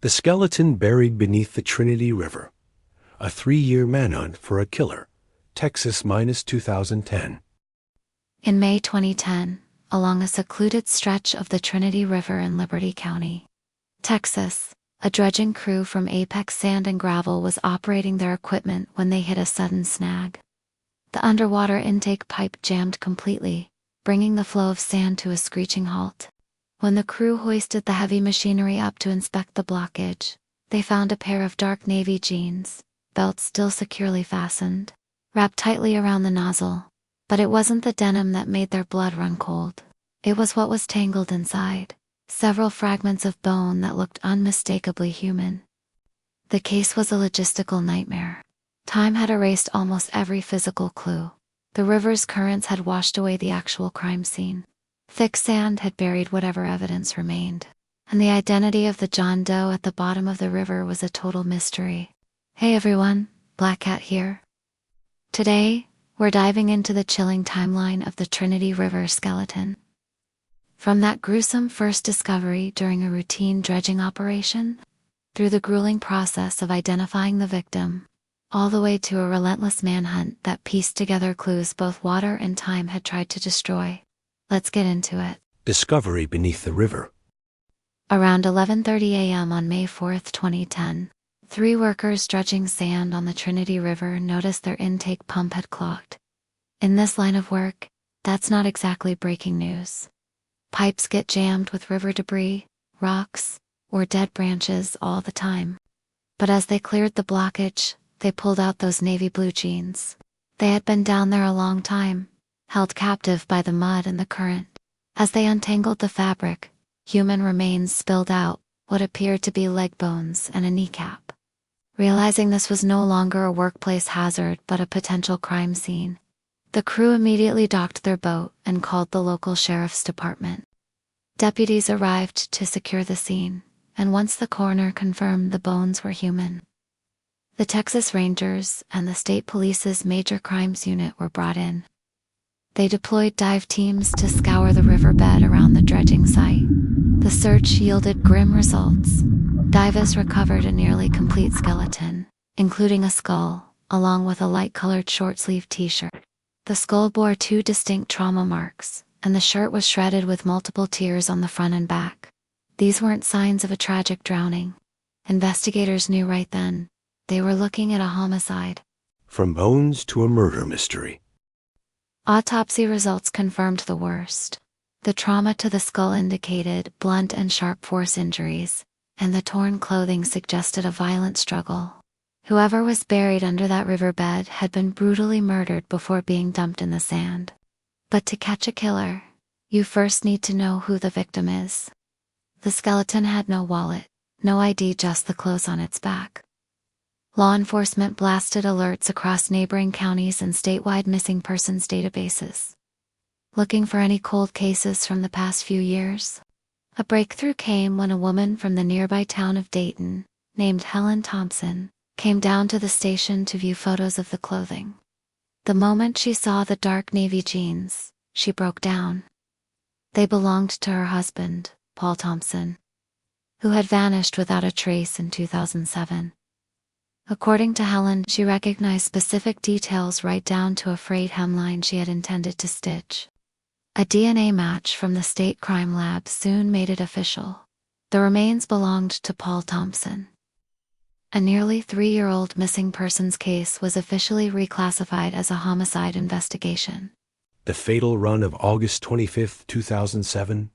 The skeleton buried beneath the Trinity River. A 3-year manhunt for a killer. Texas -2010. In May 2010, along a secluded stretch of the Trinity River in Liberty County, Texas, a dredging crew from Apex Sand and Gravel was operating their equipment when they hit a sudden snag. The underwater intake pipe jammed completely, bringing the flow of sand to a screeching halt. When the crew hoisted the heavy machinery up to inspect the blockage, they found a pair of dark navy jeans, belts still securely fastened, wrapped tightly around the nozzle. But it wasn't the denim that made their blood run cold. It was what was tangled inside, several fragments of bone that looked unmistakably human. The case was a logistical nightmare. Time had erased almost every physical clue. The river's currents had washed away the actual crime scene. Thick sand had buried whatever evidence remained, and the identity of the John Doe at the bottom of the river was a total mystery. Hey everyone, Black Cat here. Today, we're diving into the chilling timeline of the Trinity River skeleton. From that gruesome first discovery during a routine dredging operation, through the grueling process of identifying the victim, all the way to a relentless manhunt that pieced together clues both water and time had tried to destroy. Let's get into it. Discovery beneath the river. Around 11:30 a.m. on May 4, 2010, 3 workers dredging sand on the Trinity River noticed their intake pump had clogged. In this line of work, that's not exactly breaking news. Pipes get jammed with river debris, rocks, or dead branches all the time. But as they cleared the blockage, they pulled out those navy blue jeans. They had been down there a long time, held captive by the mud and the current. As they untangled the fabric, human remains spilled out, what appeared to be leg bones and a kneecap. Realizing this was no longer a workplace hazard but a potential crime scene, the crew immediately docked their boat and called the local sheriff's department. Deputies arrived to secure the scene, and once the coroner confirmed the bones were human, the Texas Rangers and the state police's major crimes unit were brought in. They deployed dive teams to scour the riverbed around the dredging site. The search yielded grim results. Divers recovered a nearly complete skeleton, including a skull, along with a light-colored short-sleeved t-shirt. The skull bore 2 distinct trauma marks, and the shirt was shredded with multiple tears on the front and back. These weren't signs of a tragic drowning. Investigators knew right then. They were looking at a homicide. From bones to a murder mystery. Autopsy results confirmed the worst. The trauma to the skull indicated blunt and sharp force injuries, and the torn clothing suggested a violent struggle. Whoever was buried under that riverbed had been brutally murdered before being dumped in the sand. But to catch a killer, you first need to know who the victim is. The skeleton had no wallet, no ID, just the clothes on its back. Law enforcement blasted alerts across neighboring counties and statewide missing persons databases, looking for any cold cases from the past few years. A breakthrough came when a woman from the nearby town of Dayton, named Helen Thompson, came down to the station to view photos of the clothing. The moment she saw the dark navy jeans, she broke down. They belonged to her husband, Paul Thompson, who had vanished without a trace in 2007. According to Helen, she recognized specific details right down to a frayed hemline she had intended to stitch. A DNA match from the state crime lab soon made it official. The remains belonged to Paul Thompson. A nearly 3-year-old missing persons case was officially reclassified as a homicide investigation. The fatal run of August 25, 2007.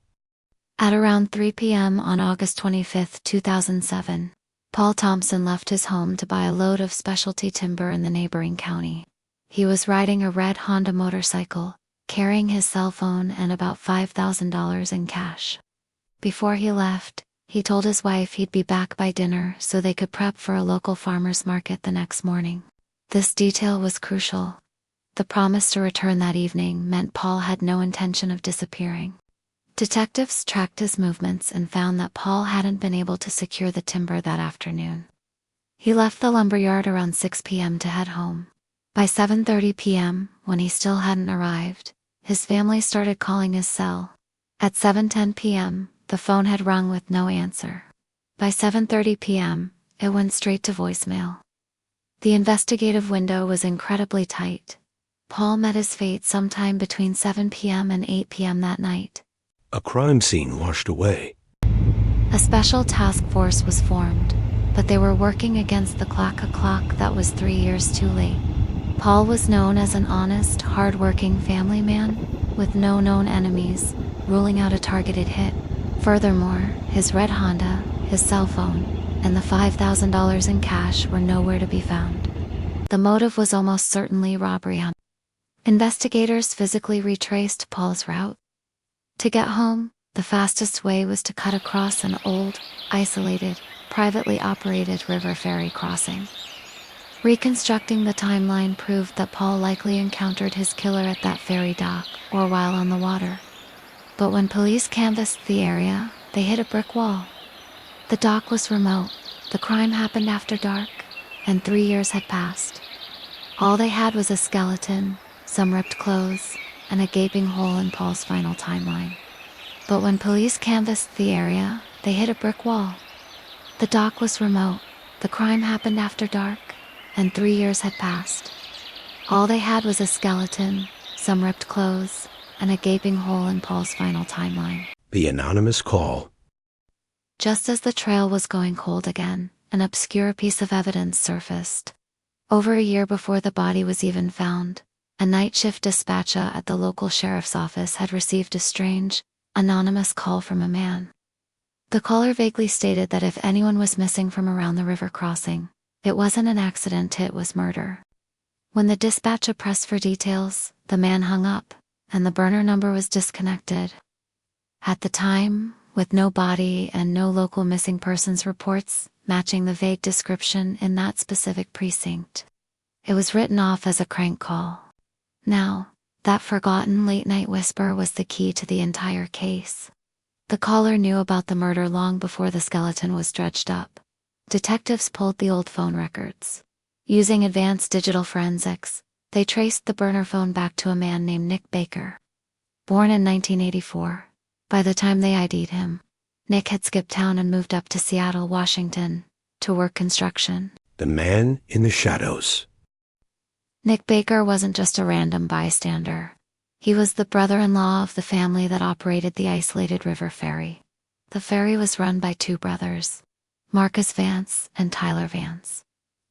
At around 3 p.m. on August 25, 2007, Paul Thompson left his home to buy a load of specialty timber in the neighboring county. He was riding a red Honda motorcycle, carrying his cell phone and about $5,000 in cash. Before he left, he told his wife he'd be back by dinner so they could prep for a local farmer's market the next morning. This detail was crucial. The promise to return that evening meant Paul had no intention of disappearing. Detectives tracked his movements and found that Paul hadn't been able to secure the timber that afternoon. He left the lumberyard around 6 p.m. to head home. By 7:30 p.m., when he still hadn't arrived, his family started calling his cell. At 7:10 p.m., the phone had rung with no answer. By 7:30 p.m., it went straight to voicemail. The investigative window was incredibly tight. Paul met his fate sometime between 7 p.m. and 8 p.m. that night. A crime scene washed away. A special task force was formed, but they were working against the clock, a clock that was 3 years too late. Paul was known as an honest, hard-working family man, with no known enemies, ruling out a targeted hit. Furthermore, his red Honda, his cell phone, and the $5,000 in cash were nowhere to be found. The motive was almost certainly robbery. Investigators physically retraced Paul's route. To get home, the fastest way was to cut across an old, isolated, privately operated river ferry crossing. Reconstructing the timeline proved that Paul likely encountered his killer at that ferry dock or while on the water. But when police canvassed the area, they hit a brick wall. The dock was remote, the crime happened after dark, and 3 years had passed. All they had was a skeleton, some ripped clothes, and a gaping hole in Paul's final timeline. But when police canvassed the area, they hit a brick wall. The dock was remote, the crime happened after dark, and 3 years had passed. All they had was a skeleton, some ripped clothes, and a gaping hole in Paul's final timeline. The anonymous call. Just as the trail was going cold again, an obscure piece of evidence surfaced. Over a year before the body was even found, a night shift dispatcher at the local sheriff's office had received a strange, anonymous call from a man. The caller vaguely stated that if anyone was missing from around the river crossing, it wasn't an accident, it was murder. When the dispatcher pressed for details, the man hung up, and the burner number was disconnected. At the time, with no body and no local missing persons reports matching the vague description in that specific precinct, it was written off as a crank call. Now, that forgotten late-night whisper was the key to the entire case. The caller knew about the murder long before the skeleton was dredged up. Detectives pulled the old phone records. Using advanced digital forensics, they traced the burner phone back to a man named Nick Baker. Born in 1984, by the time they ID'd him, Nick had skipped town and moved up to Seattle, Washington, to work construction. The man in the shadows. Nick Baker wasn't just a random bystander. He was the brother-in-law of the family that operated the isolated river ferry. The ferry was run by two brothers, Marcus Vance and Tyler Vance.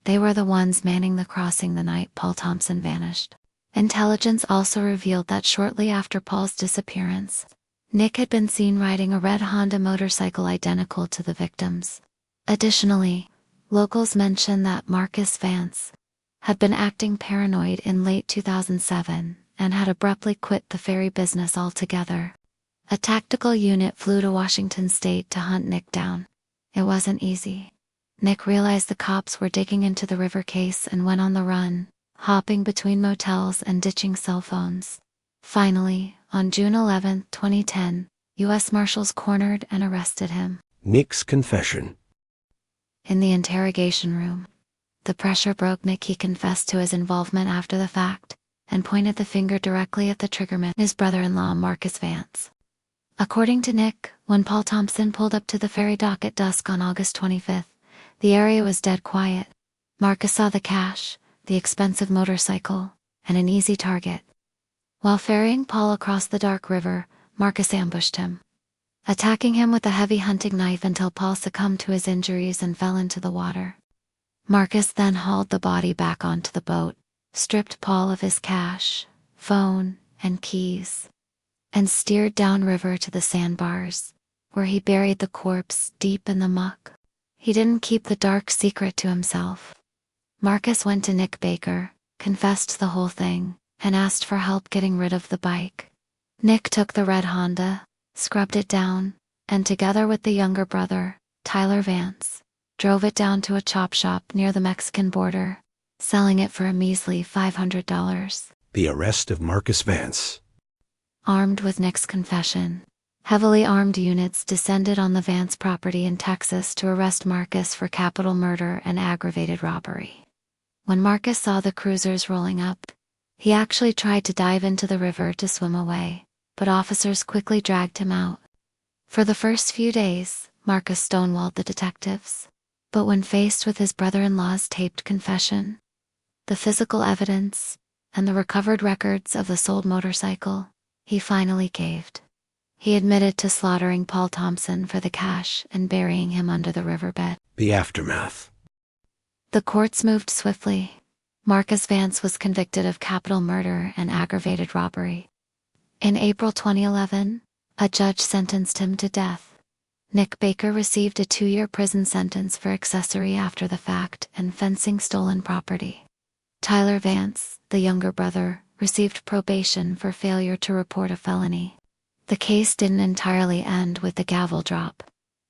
They were the ones manning the crossing the night Paul Thompson vanished. Intelligence also revealed that shortly after Paul's disappearance, Nick had been seen riding a red Honda motorcycle identical to the victim's. Additionally, locals mentioned that Marcus Vance had been acting paranoid in late 2007 and had abruptly quit the ferry business altogether. A tactical unit flew to Washington State to hunt Nick down. It wasn't easy. Nick realized the cops were digging into the river case and went on the run, hopping between motels and ditching cell phones. Finally, on June 11, 2010, U.S. Marshals cornered and arrested him. Nick's confession. In the interrogation room, the pressure broke. Nick confessed to his involvement after the fact and pointed the finger directly at the triggerman, his brother-in-law Marcus Vance. According to Nick, when Paul Thompson pulled up to the ferry dock at dusk on August 25th, the area was dead quiet. Marcus saw the cash, the expensive motorcycle, and an easy target. While ferrying Paul across the dark river, Marcus ambushed him, attacking him with a heavy hunting knife until Paul succumbed to his injuries and fell into the water. Marcus then hauled the body back onto the boat, stripped Paul of his cash, phone, and keys, and steered downriver to the sandbars, where he buried the corpse deep in the muck. He didn't keep the dark secret to himself. Marcus went to Nick Baker, confessed the whole thing, and asked for help getting rid of the bike. Nick took the red Honda, scrubbed it down, and together with the younger brother, Tyler Vance, drove it down to a chop shop near the Mexican border, selling it for a measly $500. The arrest of Marcus Vance. Armed with Nick's confession, heavily armed units descended on the Vance property in Texas to arrest Marcus for capital murder and aggravated robbery. When Marcus saw the cruisers rolling up, he actually tried to dive into the river to swim away, but officers quickly dragged him out. For the first few days, Marcus stonewalled the detectives. But when faced with his brother-in-law's taped confession, the physical evidence, and the recovered records of the sold motorcycle, he finally caved. He admitted to slaughtering Paul Thompson for the cash and burying him under the riverbed. The aftermath. The courts moved swiftly. Marcus Vance was convicted of capital murder and aggravated robbery. In April 2011, a judge sentenced him to death. Nick Baker received a 2-year prison sentence for accessory after the fact and fencing stolen property. Tyler Vance, the younger brother, received probation for failure to report a felony. The case didn't entirely end with the gavel drop.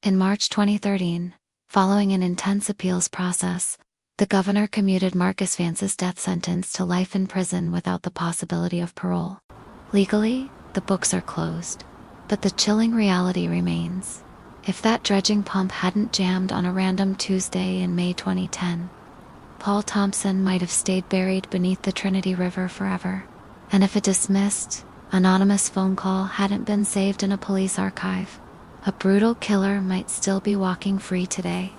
In March 2013, following an intense appeals process, the governor commuted Marcus Vance's death sentence to life in prison without the possibility of parole. Legally, the books are closed, but the chilling reality remains. If that dredging pump hadn't jammed on a random Tuesday in May 2010, Paul Thompson might have stayed buried beneath the Trinity River forever. And if a dismissed, anonymous phone call hadn't been saved in a police archive, a brutal killer might still be walking free today.